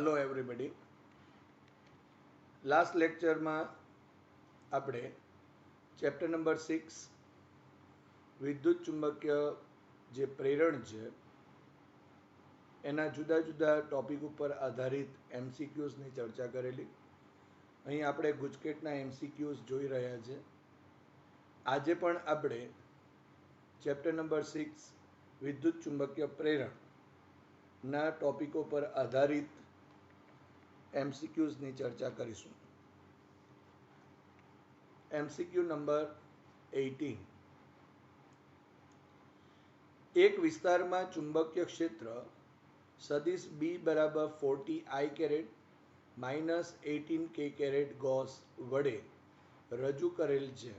Hello everybody. Last lecture में આપણે chapter number 6 વિદ્યુત ચુંબકીય જે પ્રેરણ છે એના જુદા જુદા ટોપિક ઉપર આધારિત એમસીક્યુઝની ચર્ચા કરેલી. અહીં આપણે ગુજકેટના એમસીક્યુઝ જોઈ રહ્યા છે. આજે પણ આપણે ચેપ્ટર નંબર 6 વિદ્યુત ચુંબકીય પ્રેરણના ટોપિકો પર આધારિત એમસીક્યુઝની ચર્ચા કરીશું. MCQ number 18. એક વિસ્તારમાં ચુંબકીય ક્ષેત્ર સદિશ બી બરાબર 40 I caret minus 18 K caret gauss વડે રજૂ કરેલ છે.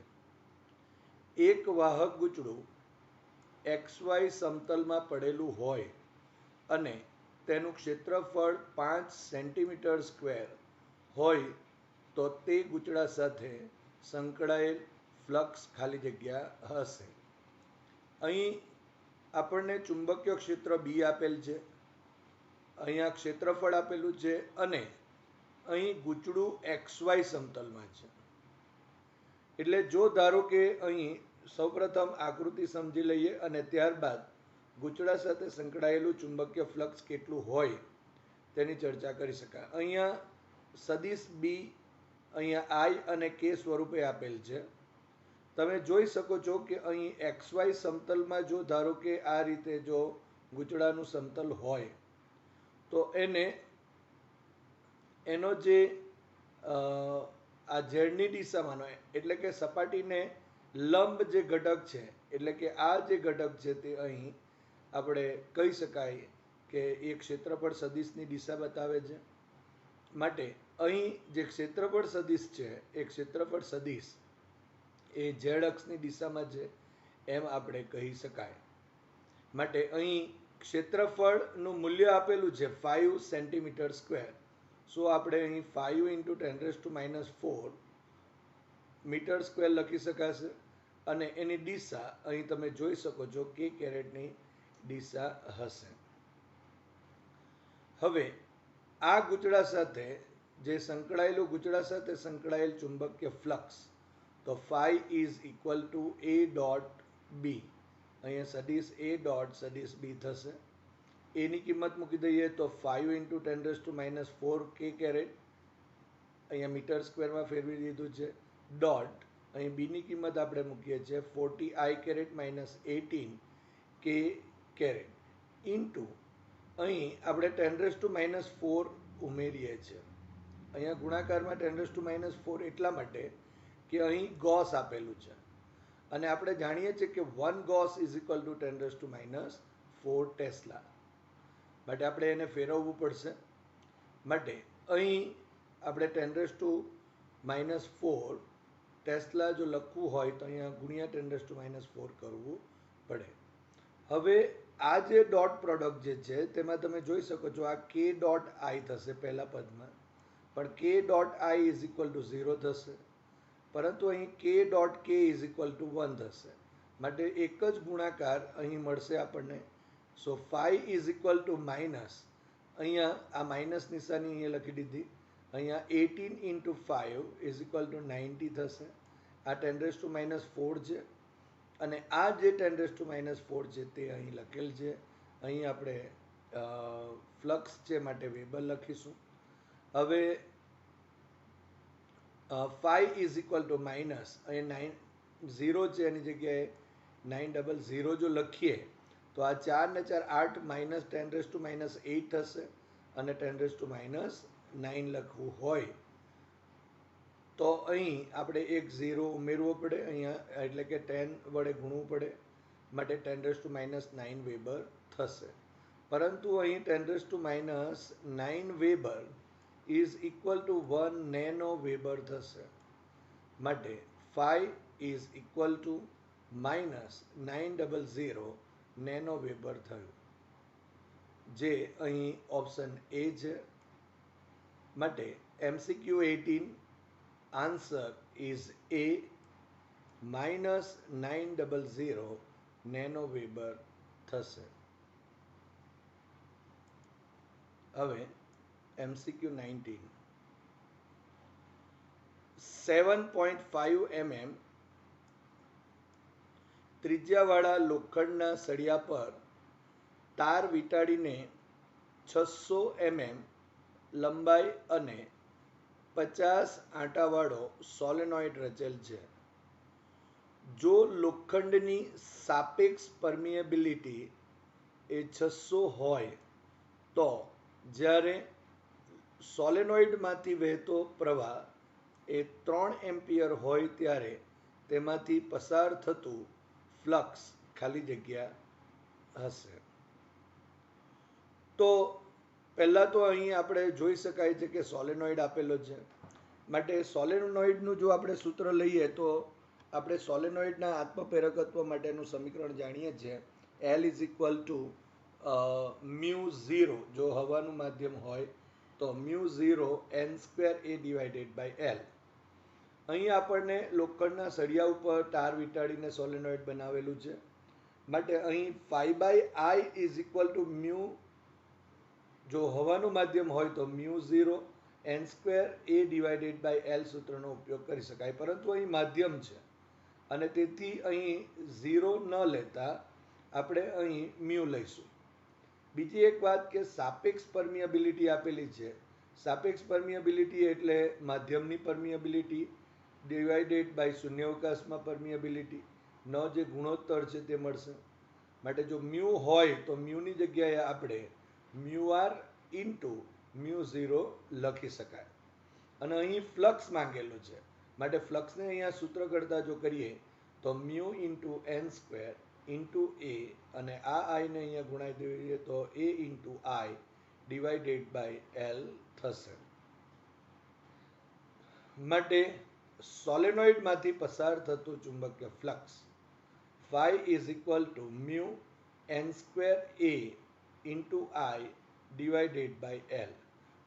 એક વાહક ગૂંચળું XY સમતલમાં પડેલું હોય અને તેનું ક્ષેત્રફળ 5 સેન્ટીમીટર સ્ક્વેર હોય તો તે ગૂંચળા સાથે સંકળાયેલ ફ્લક્સ ખાલી જગ્યા હશે. અહીં આપણને ચુંબકીય ક્ષેત્ર બી આપેલ છે, અહીંયા ક્ષેત્રફળ આપેલું છે અને અહીં ગૂંચળું XY સમતલમાં છે. એટલે જો ધારો કે અહીં સૌપ્રથમ આકૃતિ સમજી લઈએ અને ત્યારબાદ ગૂંચળા સાથે સંકળાયેલું ચુંબકીય ફ્લક્સ કેટલું હોય તેની ચર્ચા કરી શકાય. અહીંયા સદિશ બી અહીંયા આઈ અને કે સ્વરૂપે આપેલ છે. તમે જોઈ શકો છો કે અહીં XY સમતલમાં જો ધારો કે આ રીતે જો ગૂંચળાનું સમતલ હોય તો એનો જે આ ઝેડની દિશામાંનો એટલે કે સપાટીને લંબ જે ઘટક છે એટલે કે આ જે ઘટક છે તે અહીં આપણે કહી શકાય કે એ ક્ષેત્રફળ સદિશની દિશા બતાવે છે. માટે અહીં જે ક્ષેત્રફળ સદિશ છે એ ક્ષેત્રફળ સદિશ એ ઝેડ અક્ષની દિશામાં છે એમ આપણે કહી શકાય. માટે અહીં ક્ષેત્રફળનું મૂલ્ય આપેલું છે 5 સેન્ટીમીટર સ્ક્વેર. સો આપણે અહીં 5 × 10⁻⁴ મીટર સ્ક્વેર લખી શકાશે અને એની દિશા અહીં તમે જોઈ શકો છો કે કેરેટની દિશા હશે. હવે આ ગૂંચળા સાથે જે સંકળાયેલું ગૂંચળા સાથે સંકળાયેલ ચુંબકીય ફ્લક્સ તો phi is equal to A dot B. અહીંયા સદિશ A ડોટ સદિશ બી થશે. એની કિંમત મૂકી દઈએ તો 5 × 10⁻⁴ K કેરેટ અહીંયા મીટર સ્ક્વેરમાં ફેરવી દીધું છે. ડોટ અહીં બીની કિંમત આપણે મૂકીએ છીએ 40 I caret minus 18 K caret into અહીં આપણે 10⁻⁴ ઉમેરીએ છીએ. અહીંયા ગુણાકારમાં 10⁻⁴ એટલા માટે કે અહીં ગોસ આપેલું છે અને આપણે જાણીએ છીએ કે 1 Gauss is equal two 10⁻⁴ tesla. માટે આપણે એને ફેરવવું પડશે. માટે અહીં આપણે 10⁻⁴ ટેસ્લા જો લખવું હોય તો અહીંયા ગુણ્યા 10⁻⁴ કરવું પડે. હવે આ જે ડોટ પ્રોડક્ટ જે છે તેમાં તમે જોઈ શકો છો આ કે ડોટ આઈ થશે પહેલા પદમાં, પણ કે dot I is equal two 0 થશે, પરંતુ અહીં કે ડોટ કે ઇઝ ઇક્વલ ટુ 1 થશે. માટે એક જ ગુણાકાર અહીં મળશે આપણને. સો 5 ઇઝ ઇક્વલ ટુ માઇનસ, અહીંયા આ માઇનસ નિશાની અહીંયા લખી દીધી. અહીંયા 18 × 5 ઇઝ ઇક્વલ ટુ 90 થશે. આ 10⁻⁴ છે અને આ જે 10⁻⁴ છે તે અહીં લખેલ છે. અહીં આપણે ફ્લક્સ છે માટે વેબર લખીશું. હવે 5 ઇઝ ઇક્વલ ટુ માઇનસ અહીં 0 છે એની જગ્યાએ 900 જો લખીએ તો આ 4 ને 4 8 માઇનસ 10⁻⁸ થશે અને 10⁻⁹ લખવું હોય તો અહીં આપણે એક 0 ઉમેરવો પડે અહીંયા, એટલે કે 10 વડે ગુણવું પડે. માટે 10⁻⁹ વેબર થશે. પરંતુ અહીં 10⁻⁹ weber is equal to 1 nano weber થશે. માટે 5 is equal to minus 900 nano weber થયું, જે અહીં ઓપ્શન એ છે. માટે MCQ 18 answer is A minus 900 nano weber થશે. હવે MCQ 19. 7.5 mm ત્રિજ્યાવાળા લોખંડના સળિયા પર તાર વીંટાળીને 600 mm લંબાઈ અને 50 આંટાવાળો સોલેનોઇડ રચેલ છે. જો લોખંડની સાપેક્ષ પરમિએબિલિટી એ 600 હોય તો જ્યારે સોલેનોઇડમાંથી વહેતો પ્રવાહ એ 3 એમ્પિયર હોય ત્યારે તેમાંથી પસાર થતું ફ્લક્સ ખાલી જગ્યા હશે. તો પહેલાં તો અહીં આપણે જોઈ શકાય છે કે સોલેનોઇડ આપેલો છે, માટે સોલેનોઇડનું જો આપણે સૂત્ર લઈએ તો આપણે સોલેનોઇડના આત્મપ્રેરકત્વ માટેનું સમીકરણ જાણીએ છીએ. L is equal to mu 0 જો હવાનું માધ્યમ હોય તો mu 0 n² a divided by L. અહીં આપણને લોખંડના સળિયા ઉપર તાર વીંટાળીને સોલેનોઇડ બનાવેલું છે, માટે અહીં phi by I is equal to mu, જો હવાનું માધ્યમ હોય તો mu 0 n² a divided by L સૂત્રનો ઉપયોગ કરી શકાય, પરંતુ અહીં માધ્યમ છે અને તેથી અહીં 0 ન લેતા આપણે અહીં મ્યુ લઈશું. બીજી એક વાત કે સાપેક્ષ પરમિએબિલિટી આપેલી છે. સાપેક્ષ પરમિએબિલિટી એટલે માધ્યમની પરમિએબિલિટી ડિવાઇડેડ બાય શૂન્યાવકાશમાં પરમિએબિલિટી નો જે ગુણોત્તર છે તે મળશે. માટે જો મ્યુ હોય તો મ્યુની જગ્યાએ આપણે મ્યુ આર ઇન્ટુ મ્યુ 0 લખી શકાય. અને અહીં ફ્લક્સ માંગેલો છે, માટે ફ્લક્સને અહીંયા સૂત્ર કરતાં જો કરીએ તો મ્યુ ઇન્ટુ n² ઇન્ટુ એ, અને આ આઈને અહીંયા ગુણાઈ દઈએ તો a into I divided by L થશે. માટે સોલેનોઇડમાંથી પસાર થતું ચુંબકીય flux phi is equal to mu n² a into I divided by L,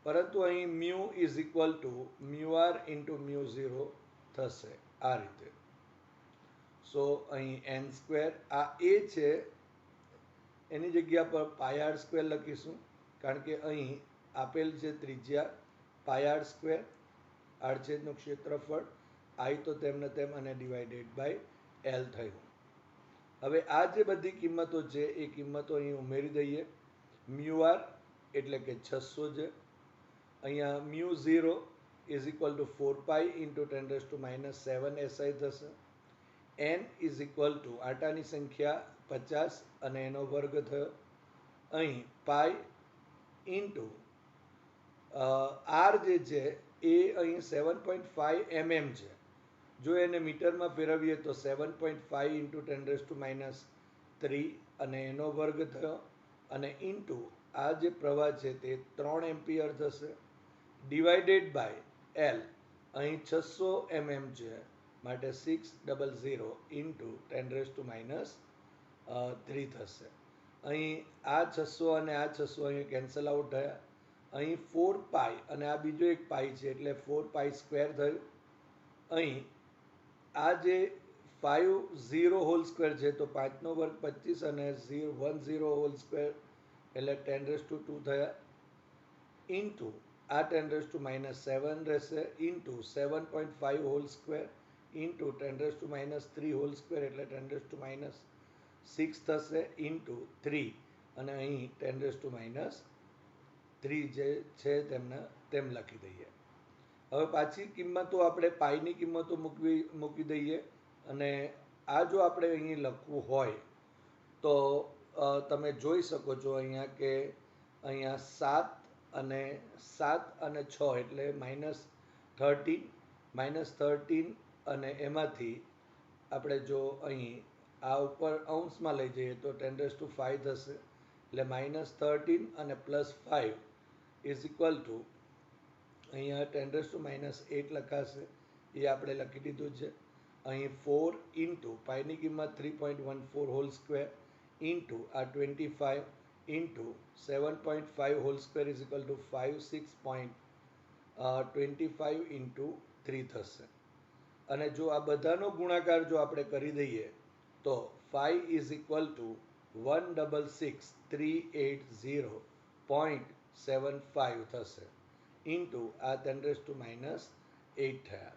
પરંતુ અહીં mu is equal to mu R into mu 0 થશે આ રીતે. સો અહીં n² આ a છે એની જગ્યા પર πr² લખીશું, કારણ કે અહીં આપેલ છે ત્રિજ્યા πr², આડછેદનું ક્ષેત્રફળ I તો તેમને તેમ અને ડિવાઇડેડ બાય L થયું. હવે આ જે બધી કિંમતો છે એ કિંમતો અહીં ઉમેરી દઈએ. મ્યુ આર એટલે કે 600 છે, અહીંયા mu 0 is equal to 4π into 10⁻⁷ SI થશે. n ઇઝ ઇક્વલ ટુ આટાની સંખ્યા 50 અને એનો વર્ગ થયો. અહીં પાઈ ઇન્ટુ આર જે છે એ અહીં 7.5 mm છે, જો એને મીટરમાં ફેરવીએ તો 7.5 ઇન્ટુ 10⁻³ અને એનો વર્ગ થયો, અને ઇન્ટુ આ જે પ્રવાહ છે તે 3 એમ્પિયર થશે, ડિવાઇડેડ બાય L અહીં 600 mm છે, માટે 600 ઇન્ટુ 10⁻³ થશે. અહીં આ 600 અને આ 600 અહીં કેન્સલ આઉટ થયા. અહીં 4π અને આ બીજો એક પાઈ છે એટલે 4π² થયું. અહીં આ જે 5 છે તો 5 નો વર્ગ 25 અને 10² એટલે 10⁻² થયા, ઇન્ટુ આ 10⁻⁷ રહેશે, ઇન્ટુ 7.5² ઇન્ટુ 10⁻³ એટલે 10⁻⁶ થશે, ઇન્ટુ 3 અને અહીં 10⁻³ જે છે તેમને તેમ લખી દઈએ. હવે પાછી કિંમતો આપણે પાઈની કિંમતો મૂકી દઈએ, અને આ જો આપણે અહીં લખવું હોય તો તમે જોઈ શકો છો અહીંયા કે અહીંયા 7 અને 6 એટલે -13 અને એમાંથી આપણે જો અહીં આ ઉપર અંશમાં લઈ જઈએ તો 10⁵ થશે, એટલે -13 અને +5 ઇઝ ઇક્વલ ટુ અહીંયા 10⁻⁸ લખાશે, એ આપણે લખી દીધું છે. અહીં 4 ઇન્ટુ પાઈની કિંમત 3.14² ઇન્ટુ આ 25 into 7.5² is equal two 56.25 into 3 થશે. અને જો આ બધાનો ગુણાકાર જો આપણે કરી દઈએ તો phi ઇઝ ઇક્વલ ટુ 166,380.75 થશે. ઇન્ટુ આ 10⁻8 થયા.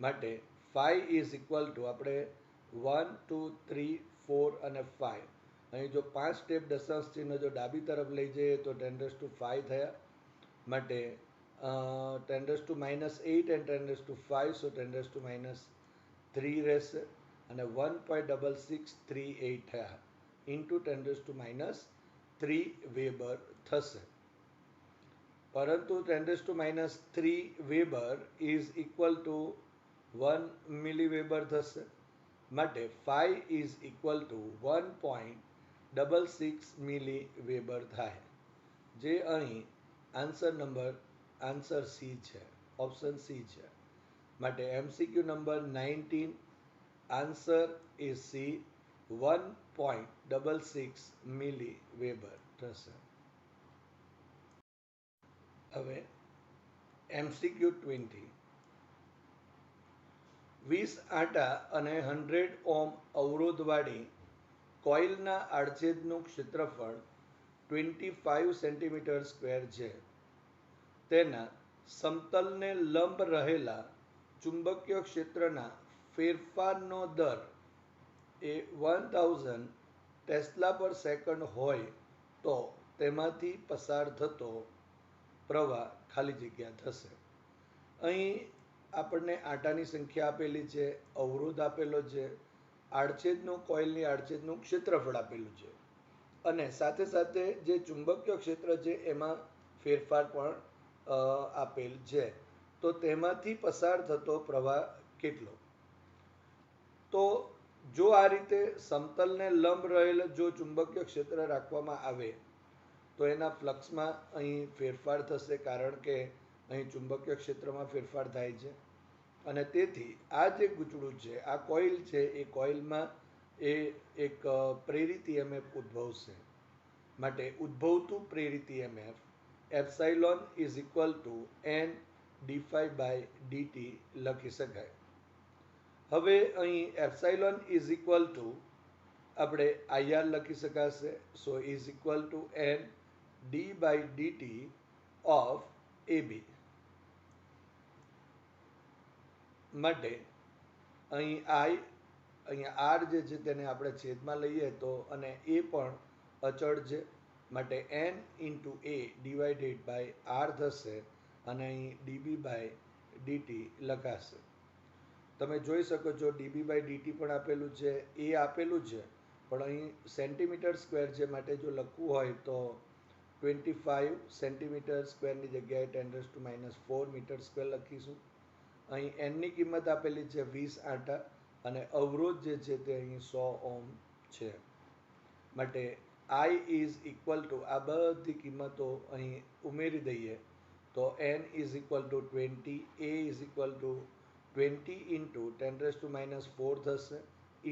માટે 5 ઇઝ ઇક્વલ ટુ આપણે 1 2 3 4 અને 5 અહીં જો 5 સ્ટેપ દશાંશ ચિહ્ન જો ડાબી તરફ લઈ જઈએ તો 10⁵ થયા. માટે 10⁻8 and 10⁵ so 10⁻3 રહેશે અને 1.6638 થયા ઇન્ટુ 10⁻3 વેબર થશે. પરંતુ 10⁻3 weber is equal to 1 milli weber થશે. માટે 5 is equal two 1.66 milli weber થાય, જે અહીં આન્સર સી છે, ઓપ્શન સી છે. માટે MCQ number 19 answer is C, 1.66 milli weber થશે. હવે MCQ 20 20 આટા અને 100 ઓમ અવરોધવાળી કોઇલના આડછેદનું ક્ષેત્રફળ 25 સેન્ટીમીટર સ્ક્વેર છે. તેના સમતલને લંબ રહેલા ચુંબકીય ક્ષેત્રના ફેરફારનો દર એ 1000 ટેસ્લા પર સેકન્ડ હોય તો તેમાંથી પસાર થતો પ્રવાહ ખાલી જગ્યા થશે. અહીં આપણને આટાની સંખ્યા આપેલી છે, અવરોધ આપેલો છે, કોઇલની આડછેદનું ક્ષેત્રફળ આપેલું છે અને સાથે સાથે જે ચુંબકીય ક્ષેત્ર છે એમાં ફેરફાર પણ આપેલ છે. તો તેમાંથી પસાર થતો પ્રવાહ કેટલો? તો જો આ રીતે સમતલને લંબ રહેલ જો ચુંબકીય ક્ષેત્ર રાખવામાં આવે તો એના ફ્લક્સમાં અહીં ફેરફાર થશે, કારણ કે અહીં ચુંબકીય ક્ષેત્રમાં ફેરફાર થાય છે અને તેથી આ જે ગૂંચળું છે, આ કોઇલ છે, એ કોઇલમાં એક પ્રેરિત EMF ઉદ્ભવશે. માટે ઉદ્ભવતું પ્રેરિત EMF epsilon is equal to n dφ/dt લખી શકાય. હવે અહીં એપ્સાઇલોન ઇઝ ઇક્વલ ટુ આપણે IR લખી શકાશે. સો is equal to n d/dt of AB. માટે અહીં અહીંયા R જે છે તેને આપણે છેદમાં લઈએ તો અને એ પણ અચળ છે. માટે n into A divided by R થશે અને અહીં dB/dt લખાશે. તમે જોઈ શકો છો dB/dt પણ આપેલું છે, એ આપેલું છે, પણ અહીં સેન્ટીમીટર સ્ક્વેર છે. માટે જો લખવું હોય તો 25 સેન્ટીમીટર સ્ક્વેરની જગ્યાએ 10⁻⁴ મીટર સ્ક્વેર લખીશું. અહીં એનની કિંમત આપેલી છે 20 આટા અને અવરોધ જે છે તે અહીં 100 ઓમ છે. માટે I ઇઝ ઇક્વલ ટુ આ બધી કિંમતો અહીં ઉમેરી દઈએ તો n is equal two 20, A is equal two 20 into 10⁻⁴ થશે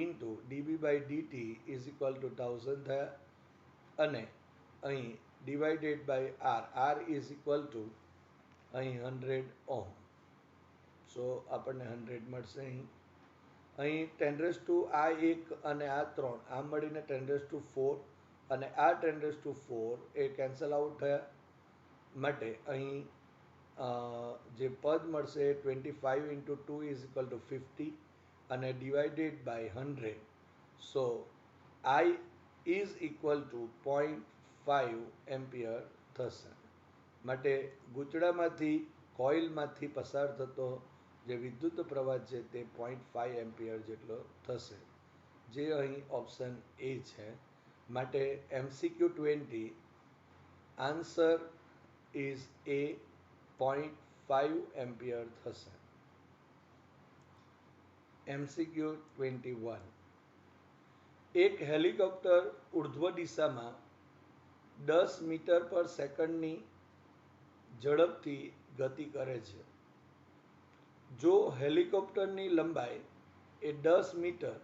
into dB/dt is equal two 1000 થયા અને અહીં divided by R is equal to અહીં 100 ઓમ. સો આપણને 100 મળશે. અહીં 10⁻1 અને આ 3 આમ મળીને 10⁴ અને આ 10⁴ એ કેન્સલ આઉટ થયા. માટે અહીં જે પદ મળશે 25 ઇન્ટુ 2 ઇઝ ઇક્વલ ટુ 50 અને divided by 100. So I is equal to 0.5 ampere થશે. માટે ગૂંચળામાંથી કોઇલમાંથી પસાર થતો જે વિદ્યુત પ્રવાહ છે તે 0.5 એમ્પિયર જેટલો થશે, જે અહીં ઓપ્શન એ છે. માટે MCQ 20 answer is A, 0.5 ampere થશે. MCQ 21 એક હેલિકોપ્ટર ઉર્ધ્વ દિશામાં 10 મીટર પર સેકન્ડની ઝડપથી ગતિ કરે છે. જો હેલિકોપ્ટરની લંબાઈ એ 10 મીટર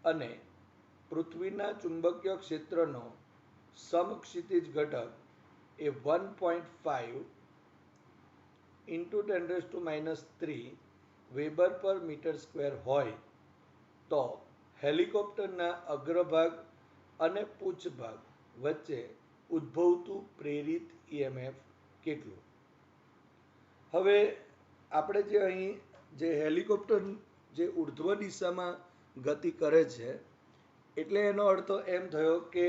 અને પૃથ્વીના ચુંબકીય ક્ષેત્રનો સમક્ષિતિજ ઘટક એ 1.5 ઇન્ટુ 10⁻³ વેબર પર મીટર સ્ક્વેર હોય તો હેલિકોપ્ટરના અગ્રભાગ અને પૂંછભાગ વચ્ચે ઉદ્ભવતું પ્રેરિત EMF કેટલું. હવે આપણે જે અહીં જે હેલિકોપ્ટર જે ઉર્ધ્વ દિશામાં ગતિ કરે છે એટલે એનો અર્થ એમ થયો કે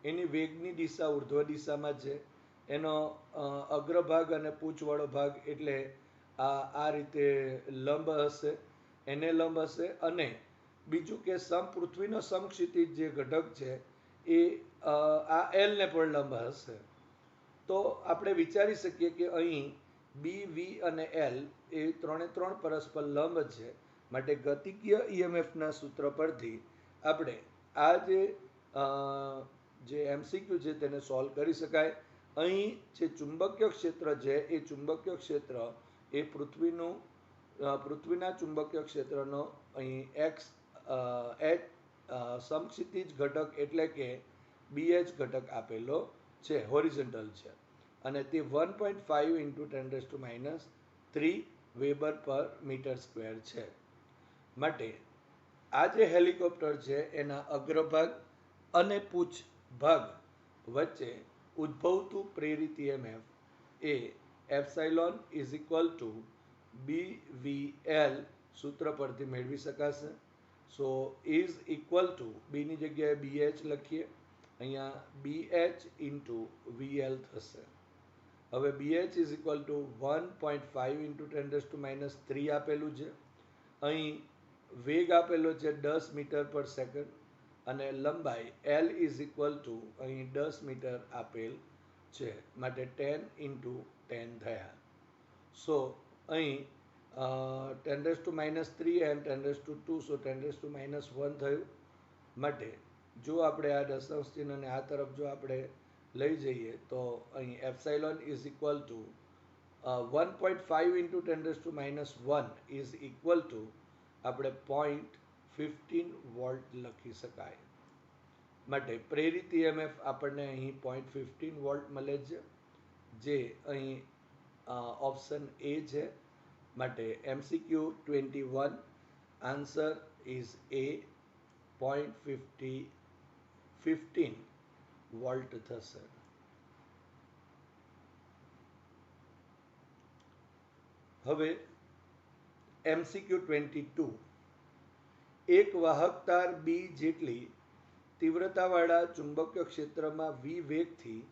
એની વેગની દિશા ઉર્ધ્વ દિશામાં છે. એનો અગ્રભાગ અને પૂંછવાળો ભાગ એટલે આ રીતે લંબ હશે, એને લંબ હશે. અને બીજું કે પૃથ્વીનો સમક્ષિતિજ જે ઘટક છે એ આ એલ ને પણ લંબ હશે. તો આપણે વિચારી શકીએ કે અહીં બી, વી અને એલ એ ત્રણે ત્રણ પરસ્પર લંબ છે. માટે ગતિકીય ઈએમએફના સૂત્ર પરથી આપણે આ જે એમસીક્યુ છે તેને સોલ્વ કરી શકાય. અહીં જે ચુંબકીય ક્ષેત્ર છે એ ચુંબકીય ક્ષેત્ર એ પૃથ્વીના ચુંબકીય ક્ષેત્રનો અહીં એચ સમક્ષિતિજ ઘટક એટલે કે બીએચ ઘટક આપેલો છે, હોરિઝોન્ટલ છે. અને તે 1.5 ઇન્ટુ 10⁻³ વેબર પર મીટર સ્ક્વેર છે. માટે આ જે હેલિકોપ્ટર છે એના અગ્રભાગ અને પૂંછ ભાગ વચ્ચે ઉદ્ભવતું પ્રેરિત EMF A epsilon is equal to BVL સૂત્ર પરથી મેળવી શકાશે. સો ઇઝ ઇક્વલ ટુ બીની જગ્યાએ BH લખીએ, અહીંયા BH ઇન્ટુ VL થશે. હવે BH is equal two 1.5 into 10⁻³ આપેલું છે. અહીં વેગ આપેલો છે 10 મીટર પર સેકન્ડ અને લંબાઈ L ઇઝ ઇક્વલ ટુ અહીં 10 મીટર આપેલ છે. માટે 10 ઇન્ટુ 10 થયા. સો અહીં 10⁻³ એન્ડ 10⁻², સો 10⁻⁻1 થયું. માટે જો આપણે આ દશાંશ ચિહ્નને આ તરફ જો આપણે લઈ જઈએ તો અહીં epsilon is equal two 1.5 into 10⁻1 is equal two આપણે 0.15 વોલ્ટ લખી શકાય. માટે પ્રેરિત ઈએમએફ આપણને અહીં 0.15 વોલ્ટ મળે છે, જે અહીં ઓપ્શન એ છે. માટે MCQ 21 answer is A 0.15 volt થશે. હવે MCQ 22 એક વાહક તાર બી જેટલી તીવ્રતાવાળા ચુંબકીય ક્ષેત્રમાં v વેગથી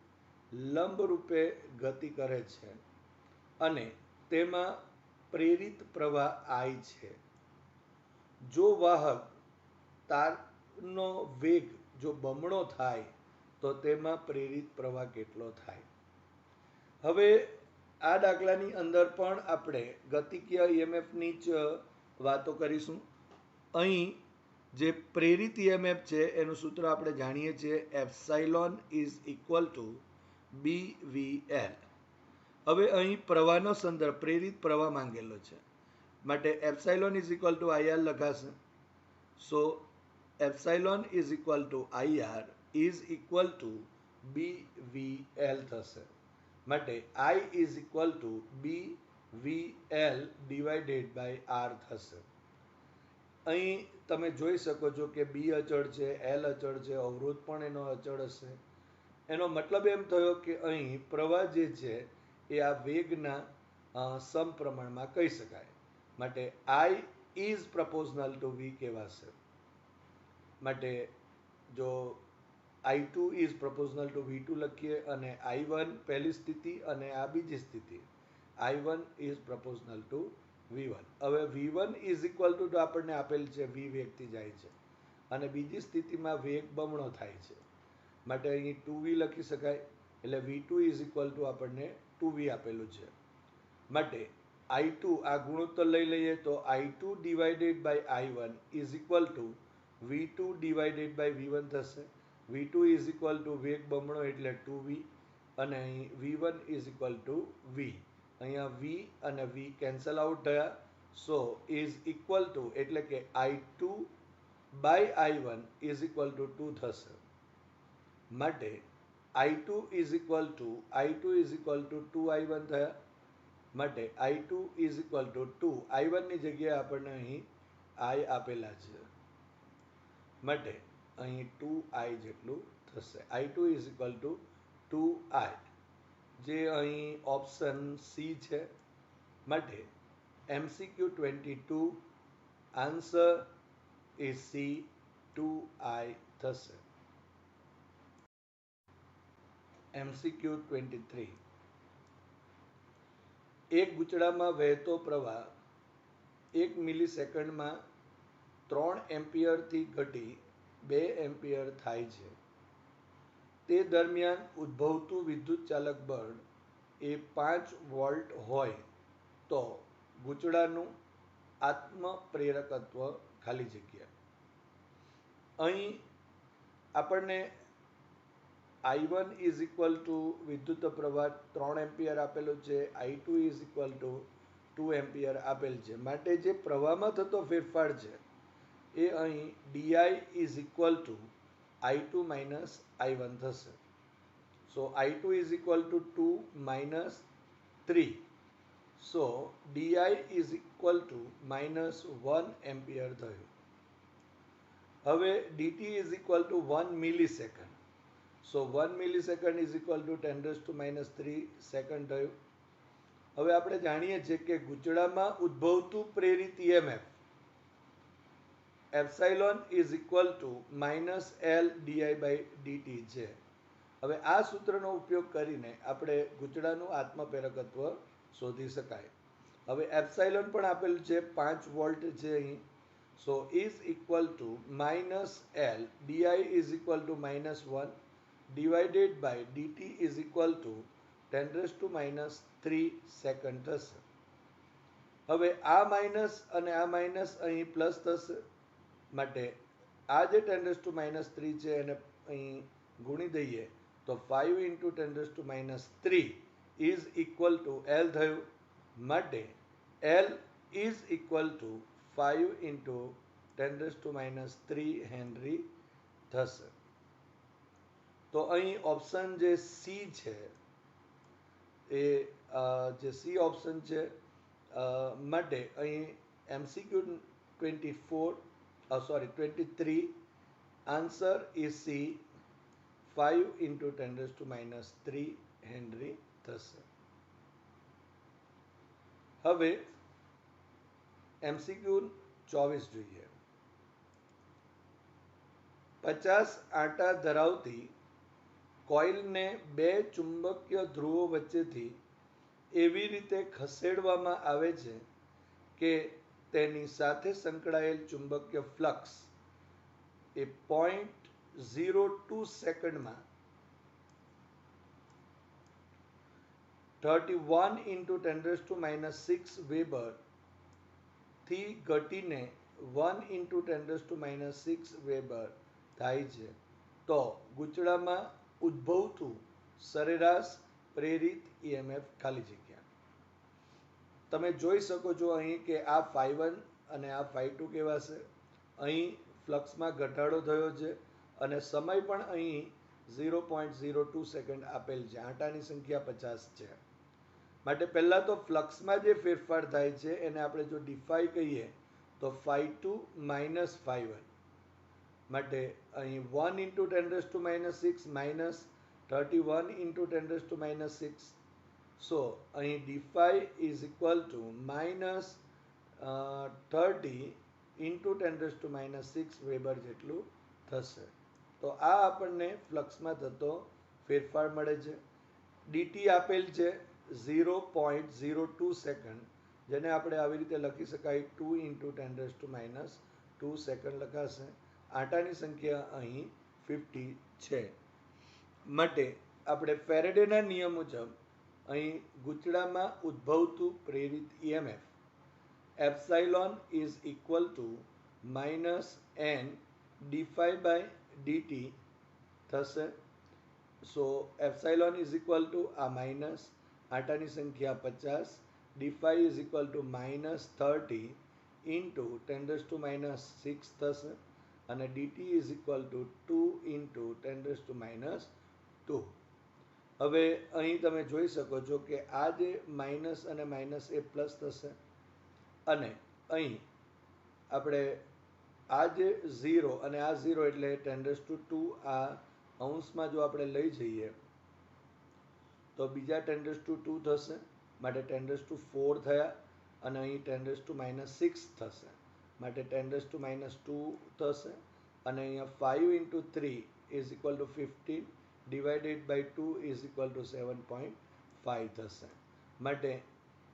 લંબ રૂપે ગતિ કરે છે અને તેમાં પ્રેરિત પ્રવાહ I છે. જો વાહક તારનો વેગ જો બમણો થાય તો તેમાં પ્રેરિત પ્રવાહ કેટલો થાય. હવે આ દાખલાની અંદર પણ આપણે ગતિકીય ઈએમએફની જ વાતો કરીશું. અહીં જે પ્રેરિત ઈએમએફ છે એનું સૂત્ર આપણે જાણીએ છીએ, epsilon is equal to BVL. હવે અહીં પ્રવાહનો સંદર્ભ પ્રેરિત પ્રવાહ માંગેલો છે, માટે epsilon is equal to IR લખાશે. So epsilon is equal to IR is equal to BVL થશે. માટે I is equal to BVL divided by R થશે. અહીં તમે જોઈ શકો છો કે બી અચળ છે, એલ અચળ છે, અવરોધ પણ એનો અચળ હશે. એનો મતલબ એમ થયો કે અહીં પ્રવાહ જે છે એ આ વેગના સમપ્રમાણમાં કહી શકાય. માટે I ઇઝ પ્રપોઝનલ ટુ V કહેવાશે. માટે જો I2 ઇઝ પ્રપોઝનલ ટુ V2 લખીએ અને I1 પહેલી સ્થિતિ અને આ બીજી સ્થિતિ, I1 ઇઝ પ્રપોઝનલ ટુ V1. હવે V1 ઇઝ ઇક્વલ ટુ આપણને આપેલ છે V વેગથી જાય છે અને બીજી સ્થિતિમાં વેગ બમણો થાય છે. માટે અહીં 2V લખી શકાય. એટલે V2 ઇઝ ઇક્વલ ટુ આપણને 2V આપેલું છે. માટે I2 આ ગુણોત્તર લઈ લઈએ તો I2 divided by I1 is equal to V2 divided by V1 થશે. V2 ઇઝ ઇક્વલ ટુ વેગ બમણો એટલે 2V અને અહીં V1 is equal two V. અહીંયા V અને V કેન્સલ આઉટ થયા. સો ઇઝ ઇક્વલ ટુ એટલે કે I2 by I1 is equal two 2 થશે. માટે I2 is equal two 2I1 થયા. માટે I2 is equal two 2 I1 ની જગ્યાએ આપણને અહીં I આપેલા છે, માટે અહીં 2I જેટલું થશે. I2 is equal two 2I. જે અહીં ઓપ્શન સી છે. માટે MCQ 22 answer is C 2i થશે. MCQ 23 એક ગુચડામાં વહેતો પ્રવાહ 1 મિલીસેકન્ડમાં 3 એમ્પિયરથી ઘટી 2 એમ્પિયર થાય છે. તે દરમિયાન ઉદ્ભવતું વિદ્યુતચાલક બળ એ 5 વોલ્ટ હોય તો ગુચડાનું આત્મપ્રેરકત્વ ખાલી જગ્યા. અહીં આપણને I1 ઇઝ ઇક્વલ ટુ વિદ્યુત પ્રવાહ 3 એમ્પિયર આપેલું છે, I2 is equal two 2 ampere આપેલ છે. માટે જે પ્રવાહમાં થતો ફેરફાર છે એ અહીં DI is equal two I2 minus I1 થશે. સો I2 is equal two 2 minus 3. So DI is equal to minus 1 ampere થયું. હવે DT is equal to 1 millisecond. So 1 millisecond is equal to 10⁻³ second થયું. હવે આપણે જાણીએ છીએ કે ગુચડામાં ઉદ્ભવતું પ્રેરિત EMF epsilon is equal to minus L DI/dt છે. હવે આ સૂત્રનો ઉપયોગ કરીને આપણે ગુચડાનું આત્મપ્રેરકત્વ શોધી શકાય. હવે એપ્સાઇલોન પણ આપેલું છે, 5 વોલ્ટ છે અહીં. So is equal to minus L DI is equal to -1 divided by dt is equal to 10⁻³ second થશે. હવે આ માઇનસ અને આ માઇનસ અહીં પ્લસ થશે. માટે આ જે 10⁻³ છે એને અહીં ગુણી દઈએ તો 5 into 10⁻³ is equal two L થયું. માટે L is equal two 5 into 10⁻³ henry થશે. તો અહીં ઓપ્શન જે સી છે એ જે સી ઓપ્શન છે માટે અહીં MCQ 23 answer is C 5 into 10⁻³ henry થશે. હવે MCQ 24 જોઈએ. 50 આંટા ધરાવતી કોઇલને 2 ચુંબકીય ધ્રુવો વચ્ચેથી એવી રીતે ખસેડવામાં આવે છે કે તેની સાથે સંકળાયેલ ચુંબકીય ફ્લક્સ એ 0.02 સેકન્ડમાં 31 ઇન્ટુ 10⁻6 વેબર થી ઘટીને 1 ઇન્ટુ 10⁻6 વેબર થાય છે. તો ગુચડામાં ઉદ્ભવતું સરેરાશ પ્રેરિત EMF ખાલી જગ્યા. તમે જોઈ શકો છો અહીં કે આ ∅1 અને આ ∅2 કેવા છે. અહીં ફ્લક્સમાં ઘટાડો થયો છે અને સમય પણ અહીં 0.02 સેકન્ડ આપેલ છે. આંટાની સંખ્યા 50 છે. માટે પહેલાં તો ફ્લક્સમાં જે ફેરફાર થાય છે એને આપણે જો ડિફાઈ કહીએ તો ∅2 માઇનસ ∅1. માટે અહીં 1 ઇન્ટુ 10⁻6 માઇનસ 31 ઇન્ટુ 10⁻6. સો અહીં ડી5 is equal to minus 30 into 10⁻6 weber જેટલું થશે. તો આ આપણને ફ્લક્સમાં થતો ફેરફાર મળે છે. ડીટી આપેલ છે 0.02 સેકન્ડ, જેને આપણે આવી રીતે લખી શકાય 2 ઇન્ટુ 10⁻2 સેકન્ડ લખાશે. આંટાની સંખ્યા અહીં 50 છે. માટે આપણે ફેરેડેના નિયમ મુજબ અહીં ગુચડામાં ઉદ્ભવતું પ્રેરિત EMF epsilon is equal to minus n d∅/dt થશે. સો એપ્સાઇલોન ઇઝ ઇક્વલ ટુ આ માઇનસ, આંટાની સંખ્યા 50, d∅ is equal to minus 30 into 10⁻6 થશે અને dt is equal two 2 into 10⁻2. હવે અહીં તમે જોઈ શકો છો કે આ જે માઇનસ અને માઇનસ એ પ્લસ થશે અને અહીં આપણે આ જે 0 અને આ 0 એટલે 10⁻2 આ અંશમાં જો આપણે લઈ જઈએ તો બીજા 10⁻², થશે માટે 10⁻⁴ થયા અને અહીં 10⁻⁻6 થશે માટે 10⁻⁻2 થશે અને અહીંયા 5 × 3 is equal to 15 divided by 2 is equal to 7.5 થશે માટે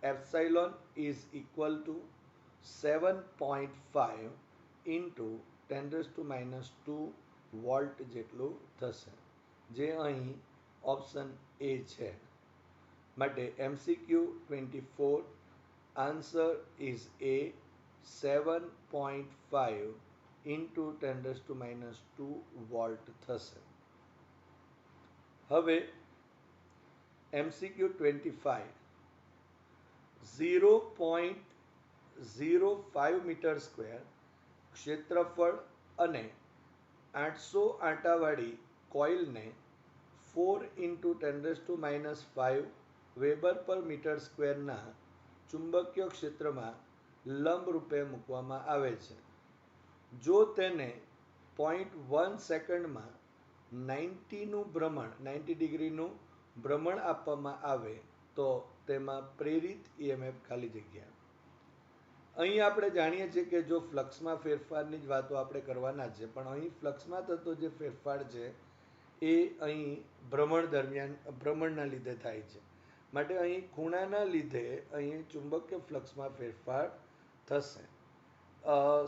epsilon is equal to 7.5 into 10⁻² volt જેટલું થશે જે અહીં ઓપ્શન એ છે માટે MCQ 24 answer is A 7.5 into 10⁻² volt થશે. હવે MCQ 25 0.05 મીટર સ્ક્વેર ક્ષેત્રફળ અને 800 આંટાવાળી કોઇલને 4 ઇન્ટુ 10⁻5 વેબર પર મીટર સ્ક્વેરના ચુંબકીય ક્ષેત્રમાં લંબ રૂપે મૂકવામાં આવે છે. જો તેને 0.1 સેકન્ડમાં 90 ડિગ્રીનું ભ્રમણ આપવામાં આવે તો તેમાં પ્રેરિત EMF ખાલી જગ્યા. અહીં આપણે જાણીએ છીએ કે જો ફ્લક્સમાં ફેરફારની જ વાતો આપણે કરવાના છે પણ અહીં ફ્લક્સમાં થતો જે ફેરફાર છે એ અહીં ભ્રમણના લીધે થાય છે માટે અહીં ખૂણાના લીધે અહીં ચુંબકીય ફ્લક્સમાં ફેરફાર થશે.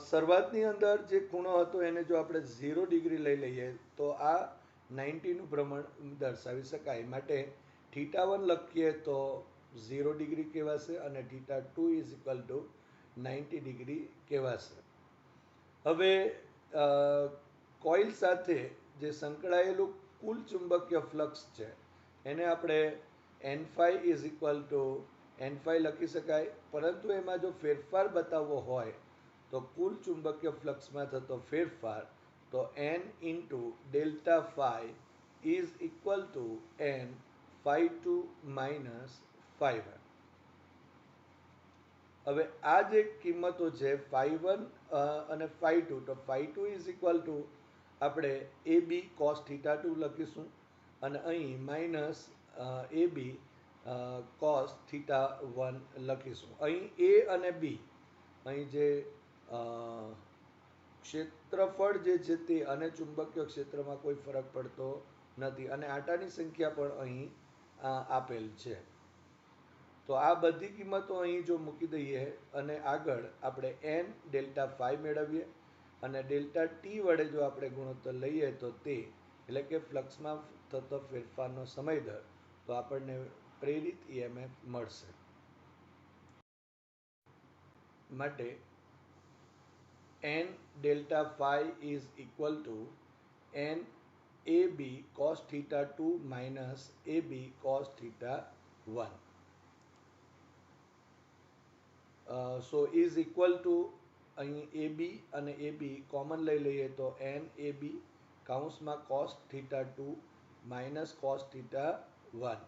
શરૂઆતની અંદર જે ખૂણો હતો એને જો આપણે 0 ડિગ્રી લઈ લઈએ તો આ 90નું ભ્રમણ દર્શાવી શકાય માટે θ1 લખીએ તો 0 ડિગ્રી કહેવાશે અને θ2 ઇઝ ઇક્વલ ટુ 90 ડિગ્રી કહેવાશે. હવે કોઇલ સાથે જે સંકળાયેલું કુલ ચુંબકીય ફ્લક્સ છે એને આપણે N5 is equal two N5 લખી શકાય પરંતુ એમાં જો ફેરફાર બતાવવો હોય તો કુલ ચુંબકીય ફ્લક્સમાં થતો ફેરફાર તો N into ∆ϕ is equal to N ∅2 minus ∅1. હવે આ જે કિંમતો છે ∅1 અને ∅2 તો ∅2 ઇઝ ઇક્વલ ટુ આપણે AB cos θ2 લખીશું અને અહીં માઇનસ AB cos θ1 લખીશું. અહીં A અને B અહીં જે ક્ષેત્રફળ જે છે તે અને ચુંબકીય ક્ષેત્રમાં કોઈ ફરક પડતો નથી અને આંટાની સંખ્યા પણ અહીં આપેલ છે. તો આ બધી કિંમતો અહીં જો મૂકી દઈએ અને આગળ આપણે N∆ϕ મેળવીએ અને ∆T વડે જો આપણે ગુણોત્તર લઈએ તો તે એટલે કે ફ્લક્સમાં થતો ફેરફારનો સમય દર તો આપણને પ્રેરિત EMF મળશે. માટે N∆ϕ is equal to NAB cos θ2 minus AB cos θ1 so is equal to અહીં AB અને AB કોમન લઈ લઈએ તો NAB કૌંસમાં cos θ2 minus cos θ1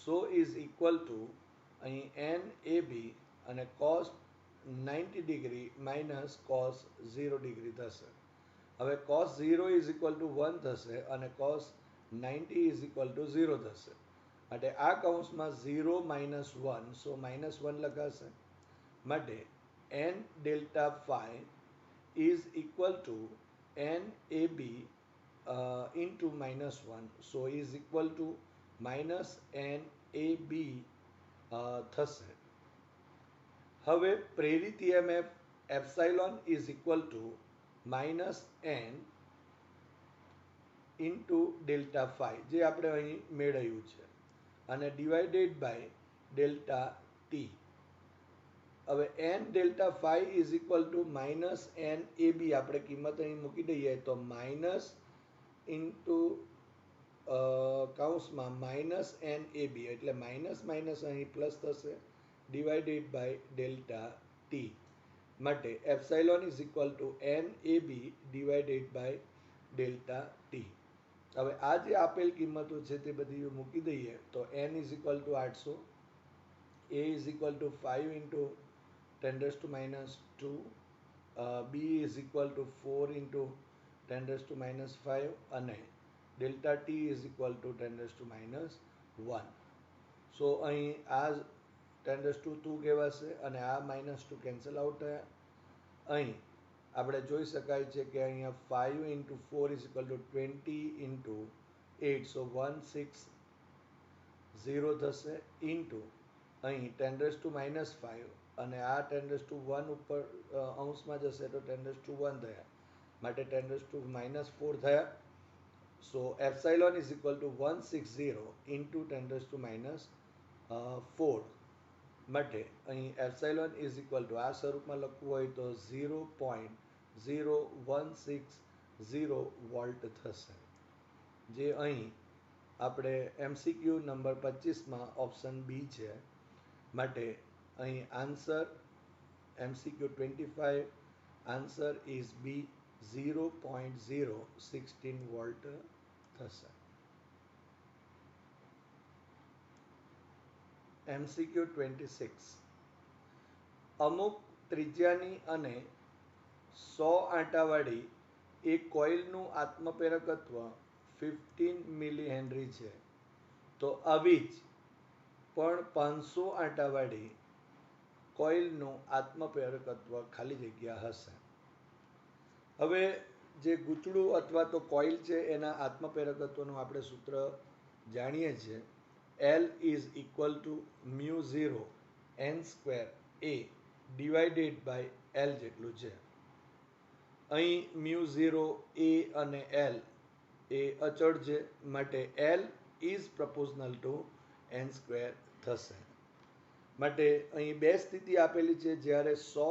so is equal to અહીં NAB અને cos 90 degree minus cos 0 degree થશે. હવે cos 0 ઇઝ ઇક્વલ ટુ 1 થશે અને cos 90 ઇઝ ઇક્વલ ટુ 0 થશે માટે આ કૌંસમાં 0 માઇનસ 1 સો માઇનસ 1 લખાશે માટે N∆ϕ is equal to NAB into minus 1 so is equal to minus NAB થશે. હવે પ્રેરિત EMF epsilon is equal to minus N into ∆ϕ જે આપણે અહીં મેળવ્યું છે અને ડિવાઇડેડ બાય ∆T. હવે N∆ϕ is equal to minus NAB આપણે કિંમત અહીં મૂકી દઈએ તો માઇનસ ઇન્ટુ કૌંસમાં માઇનસ NAB એટલે માઇનસ માઇનસ અહીં પ્લસ થશે ડિવાઇડેડ બાય ∆T માટે epsilon is equal to NAB divided by ∆T. હવે આ જે આપેલ કિંમતો છે તે બધી મૂકી દઈએ તો N is equal two 800, A is equal two 5 into 10⁻², B is equal two 4 into 10⁻5 અને ∆T ઇઝ ઇક્વલ ટુ 10⁻1. સો અહીં આ 10⁻² કહેવાશે અને આ -2 કેન્સલ આઉટ થયા. અહીં આપણે જોઈ શકાય છે કે અહીંયા 5 × 4 = 20 × 8, સો 160 થશે ઇન્ટુ અહીં 10⁻⁻5 અને આ 10⁻1 ઉપર અંશમાં જશે તો 10⁻1 થયા માટે 10⁻⁻4 થયા. સો એપ્સાઇલોન = 160 ઇન્ટુ 10⁻⁻4 માટે અહીં એપ્સાઇલોન = આ સ્વરૂપમાં લખવું હોય તો 0.0160 વોલ્ટ થશે, જે અહીં આપણે MCQ નંબર 25માં ઓપ્શન બી છે. માટે અહીં answer MCQ 25 answer is B 0.016 volt થશે. MCQ 26 અમુક ત્રિજ્યાની અને 100 આંટાવાળી એક કોઇલનું આત્મપ્રેરકત્વ 15 મિલી હેનરી છે, તો આવી જ પણ 500 આંટાવાળી કોઇલનું આત્મપ્રેરકત્વ ખાલી જગ્યા હશે. હવે જે ગૂંચળું અથવા તો કોઇલ છે એના આત્મપ્રેરકત્વનું આપણે સૂત્ર જાણીએ છીએ. L = μ0 n² A divided by L જેટલું છે. અહીં μ0 A અને L એ અચળ છે માટે L = n² થશે. માટે અહીં બે સ્થિતિ આપેલી છે, જ્યારે 100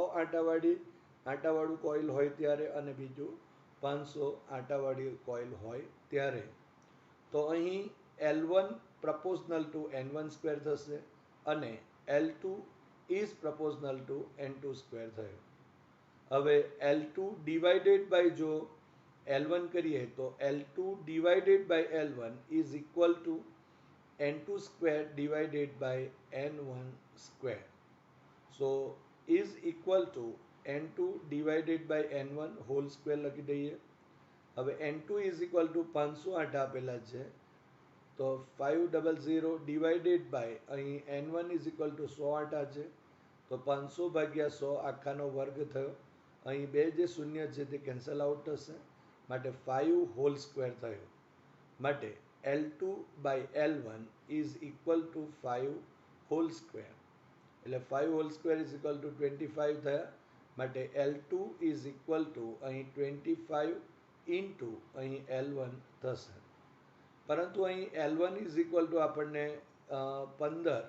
આંટાવાળું કોઇલ હોય ત્યારે અને બીજું 500 આંટાવાળી કોઇલ હોય ત્યારે. તો અહીં L1 = n1² થશે અને L2 = n2² થયો. હવે L2 ડિવાઇડેડ બાય જો L1 કરીએ તો L2 divided by L1 = n2² divided by n1². So n2 divided by n1 whole square લખી દઈએ. હવે n2 = 500 આંટા આપેલા છે, તો 500 ડિવાઇડેડ બાય અહીં n1 = 100 આંટા છે, તો 500/100 આખાનો વર્ગ થયો. અહીં બે જે શૂન્ય છે તે કેન્સલ આઉટ થશે માટે 5 હોલ સ્ક્વેર થયો. માટે L2/L1 = 5 હોલ સ્ક્વેર, એટલે 5 હોલ સ્ક્વેર = 25 થયા. માટે L2 = અહીં 25 ઇન્ટુ અહીં L1 થશે. પરંતુ અહીં L1 = આપણને 15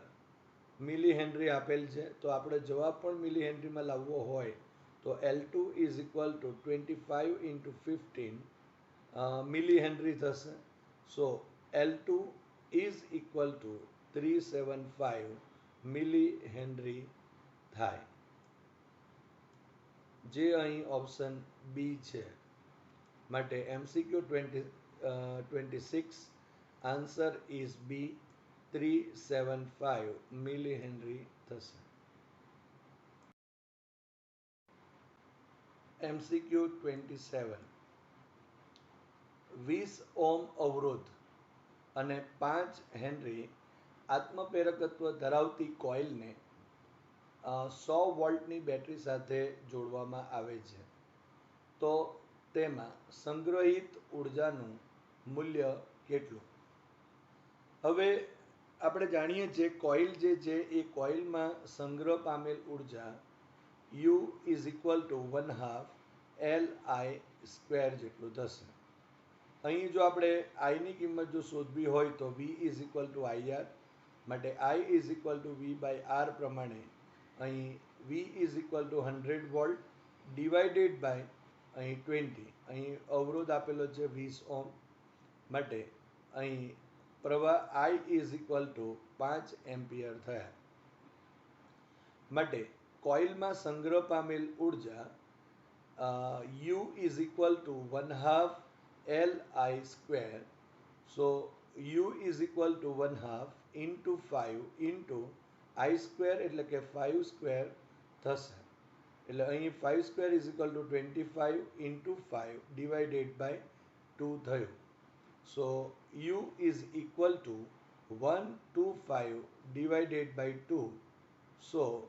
મિલી હેનરી આપેલ છે, તો આપણે જવાબ પણ મિલી હેનરીમાં લાવવો હોય તો L2 = 25 × 15 મિલી હેનરી થશે. સો L2 = 375 મિલી હેનરી થાય, જે અહીં ઓપ્શન બી છે. માટે MCQ 26 answer is B 375 milli henry થશે. MCQ 27 20 ઓહ્મ અવરોધ અને 5 હેનરી આત્મપ્રેરકત્વ ધરાવતી કોઇલને 100 વોલ્ટની બેટરી સાથે જોડવામાં આવે છે, તો તેમાં સંગ્રહિત ઉર્જાનું મૂલ્ય કેટલું? હવે આપણે જાણીએ છીએ કોઇલ જે છે એ કોઇલમાં સંગ્રહ પામેલ ઉર્જા U = 1/2 Li² જેટલું થશે. અહીં જો આપણે I ની કિંમત જો શોધવી હોય તો V = IR, માટે I = V/R પ્રમાણે અહીં V = 100 વોલ્ટ ડિવાઇડેડ બાય અહીં 20. અહીં અવરોધ આપેલો છે 20 ઓહ્મ, માટે અહીં પ્રવાહ I = 5 એમ્પિયર થયા. માટે કોઇલમાં સંગ્રહ પામેલ ઉર્જા U = 1/2 Li². સો U = 1/2 × 5 × I² એટલે કે 5² થશે. એટલે અહીં 5² = 25 × 5 ડિવાઇડેડ બાય 2 થયું. સો U = 125 divided by 2. So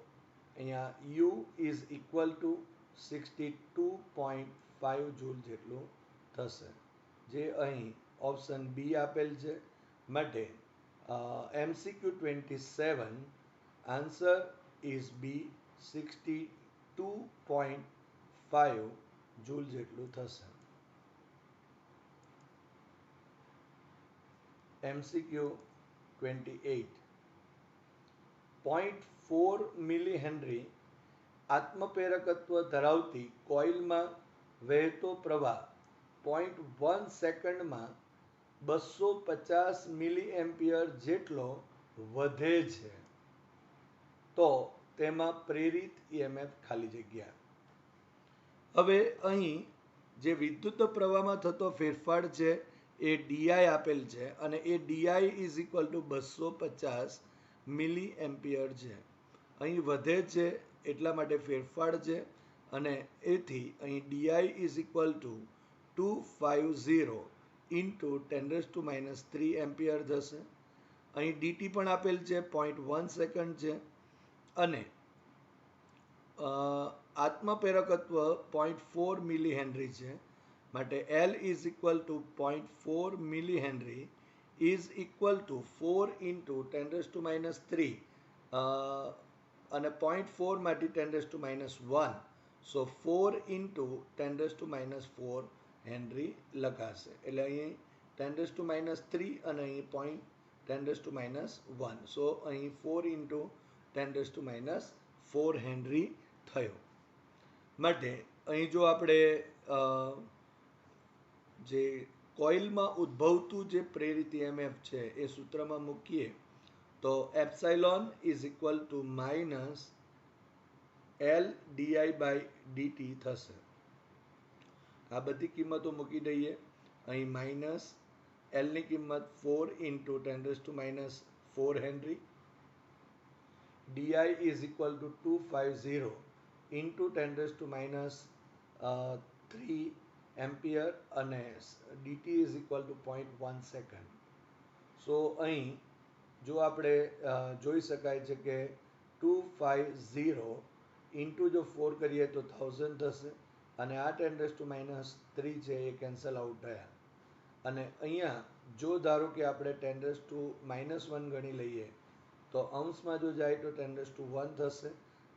અહીંયા U is equal to 62.5 joule જેટલું થશે, જે અહીં ઓપ્શન બી આપેલ છે. માટે MCQ 27 answer is B 62.5 joule જેટલું થશે. MCQ 28 0.4 મિલી હેનરી આત્મપ્રેરકત્વ ધરાવતી કોઇલમાં વહેતો પ્રવાહ 0.1 સેકન્ડમાં 250 મિલી એમ્પિયર જેટલો વધે છે, તો તેમાં પ્રેરિત EMF ખાલી જગ્યા. હવે અહીં જે વિદ્યુત પ્રવાહમાં થતો ફેરફાર છે એ ડીઆઈ આપેલ છે, અને એ DI is equal to 250 milliampere છે. અહીં વધે છે એટલા માટે ફેરફાર છે, અને એથી અહીં DI is equal to 250 into 10⁻³ ampere થશે. અહીં ડીટી પણ આપેલ છે, 0.1 સેકન્ડ છે, અને આત્મપ્રેરકત્વ 0.4 મિલી હેનરી છે. માટે L is equal two 0.4 milli henry is equal two 4 into 10⁻³ અને 0.4 માંથી 10⁻⁻1, સો 4 ઇન્ટુ 10⁻⁴ હેનરી લખાશે. એટલે અહીં 10⁻³ અને અહીં 10⁻1, સો અહીં 4 ઇન્ટુ 10⁻⁴ હેનરી થયો. માટે અહીં જો આપણે જે કોઇલમાં ઉદ્ભવતું જે પ્રેરિત EMF છે એ સૂત્રમાં મૂકીએ તો epsilon is equal to minus LdI/dt થશે. આ બધી કિંમતો મૂકી દઈએ. અહીં માઇનસ એલની કિંમત 4 into 10⁻⁴ henry, d i is equal to 250 into 10⁻³ ampere, અને d t is equal to 0.1 second. So અહીં જો આપણે જોઈ શકાય છે કે 250 ઇન્ટુ જો 4 કરીએ તો 1000 થશે, અને આ 10⁻³ છે એ કેન્સલ આઉટ થયા. અને અહીંયા જો ધારો કે આપણે 10⁻⁻1 ગણી લઈએ તો અંશમાં જો જાય તો 10⁻1 થશે.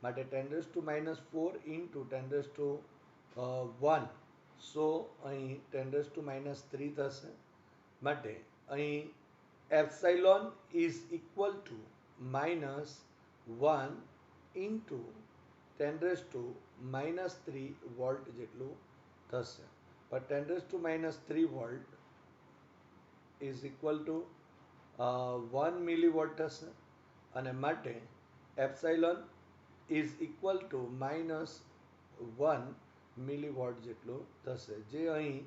માટે 10⁻⁴ ઇન્ટુ 10⁻1, સો અહીં 10⁻³ થશે. માટે અહીં epsilon is equal to -1 into 10⁻³ volt જેટલું થશે. પણ 10⁻³ volt is equal to 1 milliwatt થશે, અને માટે epsilon is equal to -1 milliwatt જેટલું થશે, જે અહીં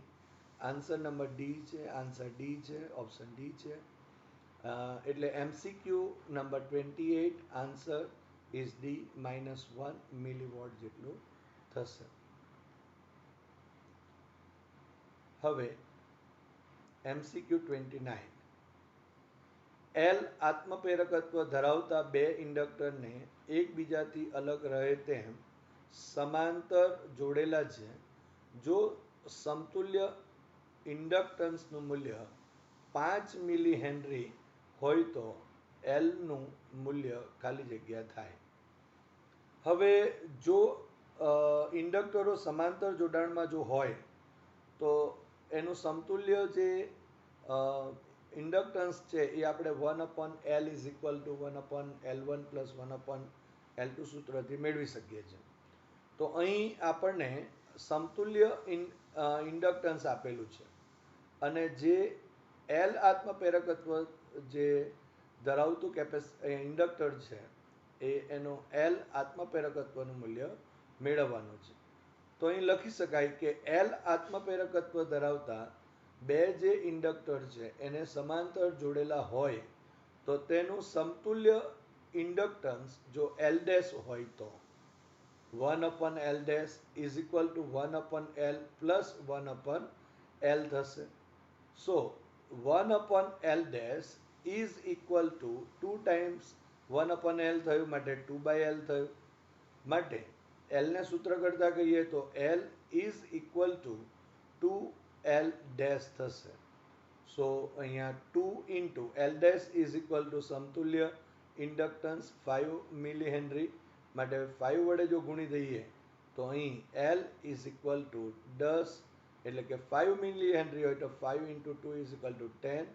આન્સર નંબર ડી છે, આન્સર ડી છે, ઓપ્શન ડી છે. એટલે MCQ number 28 answer is D, -1 milliwatt જેટલું થશે. હવે MCQ 29 L આત્મપ્રેરકત્વ ધરાવતા બે ઇન્ડક્ટરને એકબીજાથી અલગ રહે તેમ સમાંતર જોડેલા છે. જો સમતુલ્ય ઇન્ડક્ટન્સનું મૂલ્ય 5 મિલી હેનરી હોય તો L નું મૂલ્ય ખાલી જગ્યા થાય. હવે જો ઇન્ડક્ટરો સમાંતર જોડાણમાં જો હોય તો એનું સમતુલ્ય જે ઇન્ડક્ટન્સ છે એ આપણે 1/L is equal two 1/L1 plus 1/L2 સૂત્રથી મેળવી શકીએ છીએ. તો અહીં આપણને સમતુલ્ય ઇન્ડક્ટન્સ આપેલું છે, અને જે L આત્મપ્રેરકત્વ જે ધરાવતું ઇન્ડક્ટર છે એ એનું L આત્મપ્રેરકત્વનું મૂલ્ય મેળવવાનું છે. તો અહીં લખી શકાય કે L આત્મપ્રેરકત્વ ધરાવતા બે જે ઇન્ડક્ટર છે એને સમાંતર જોડેલા હોય તો તેનું સમતુલ્ય ઇન્ડક્ટન્સ જો L' હોય તો 1/L' is equal two 1/L plus 1/L થશે. સો 1/L' is equal two 2 times 1/L થયું માટે 2/L થયું. માટે L ને સૂત્ર કરતા કહીએ તો L is equal to 2L dash થશે. સો અહીંયા 2 into L dash is equal to સમતુલ્ય ઇન્ડક્ટન્સ 5 મિલી હેનરી. માટે 5 વડે જો ગુણી દઈએ તો અહીં L ઇઝ ઇક્વલ ટુ 10, એટલે કે 5 મિલી હેનરી હોય તો 5 into 2 is equal to 10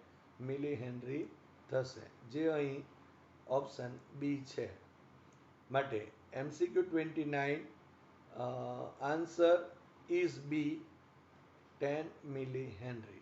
milli henry થશે, જે અહીં ઓપ્શન બી છે. માટે MCQ 29 answer is B 10 milli henry.